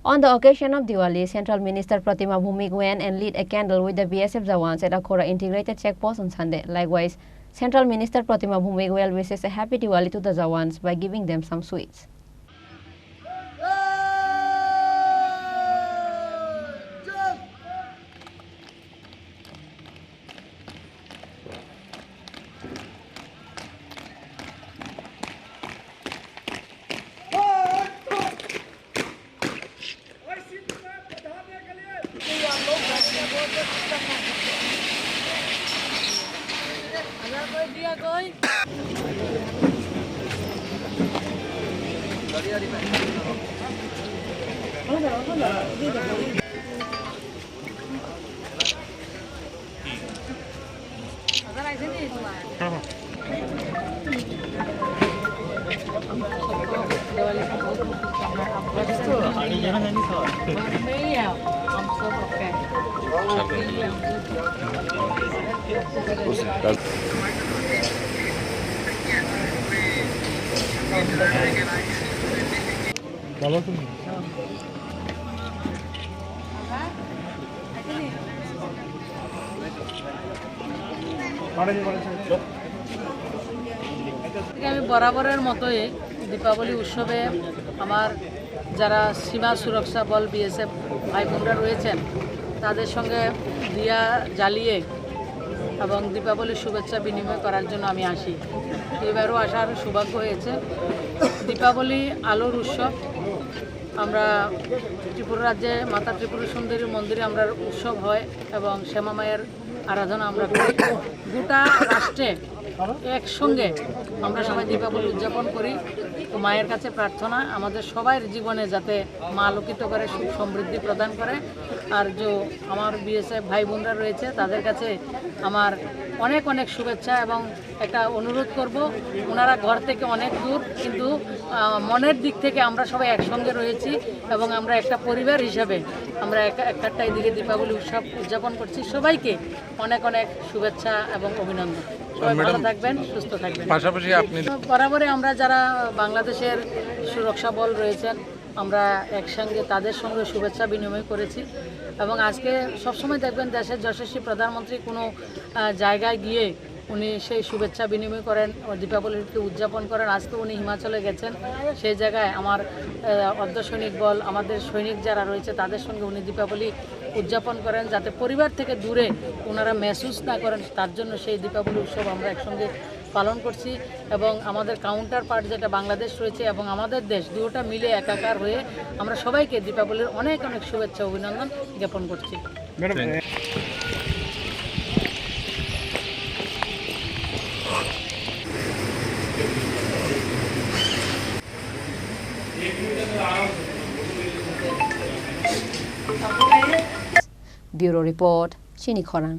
On the occasion of Diwali, Central Minister Pratima Bhowmik went and lit a candle with the BSF Jawans at a Khorang integrated checkpost on Sunday. Likewise, Central Minister Pratima Bhowmik well wishes a happy Diwali to the Jawans by giving them some sweets. আমি বরাবরের মতোই দীপাবলি উৎসবে আমার যারা সীমা সুরক্ষা বল BSF ভাই বোনরা রয়েছেন তাদের সঙ্গে দিয়া জ্বালিয়ে এবং দীপাবলির শুভেচ্ছা বিনিময় করার জন্য আমি আসি। এবারও আসার সৌভাগ্য হয়েছে। দীপাবলি আলোর উৎসব। আমরা ত্রিপুরা রাজ্যে মাতা ত্রিপুরা সুন্দরী মন্দিরে আমরা উৎসব হয় এবং শ্যামা মায়ের আরাধনা আমরা করি। গোটা রাষ্ট্রে একসঙ্গে আমরা সবাই দীপাবলি উদযাপন করি। তো মায়ের কাছে প্রার্থনা আমাদের সবার জীবনে যাতে মা আলোকিত করে সুখ সমৃদ্ধি প্রদান করে। আর যে আমার বিএসএফ ভাই বোনরা রয়েছে তাদের কাছে আমার অনেক অনেক শুভেচ্ছা এবং একটা অনুরোধ করব, ওনারা ঘর থেকে অনেক দূর কিন্তু মনের দিক থেকে আমরা সবাই একসঙ্গে রয়েছি এবং আমরা একটা পরিবার হিসাবে আমরা একটাই দিকে দীপাবলি উৎসব উদযাপন করছি। সবাইকে অনেক অনেক শুভেচ্ছা এবং অভিনন্দন। সবাই ভালো থাকবেন, সুস্থ থাকবেন। পাশাপাশি আপনি বরাবরই আমরা যারা বাংলাদেশের সুরক্ষা বল রয়েছেন আমরা একসঙ্গে তাদের সঙ্গে শুভেচ্ছা বিনিময় করেছি এবং আজকে সবসময় দেখবেন দেশের যশস্বী প্রধানমন্ত্রী কোনো জায়গায় গিয়ে উনি সেই শুভেচ্ছা বিনিময় করেন, দীপাবলিকে উদযাপন করেন। আজকে উনি হিমাচলে গেছেন, সেই জায়গায় আমার অর্ধসৈনিক বল আমাদের সৈনিক যারা রয়েছে তাদের সঙ্গে উনি দীপাবলি উদযাপন করেন যাতে পরিবার থেকে দূরে ওনারা মেহসুস না করেন, তার জন্য সেই দীপাবলি উৎসব আমরা একসঙ্গে পালন করছি। এবং আমাদের কাউন্টার পার্ট যেটা বাংলাদেশ রয়েছে এবং আমাদের দেশ দুটোটা মিলে একাকার হয়ে আমরা সবাইকে দীপাবলির অনেক অনেক শুভেচ্ছা অভিনন্দন জ্ঞাপন করছি। Bureau Report, Chini Khorang.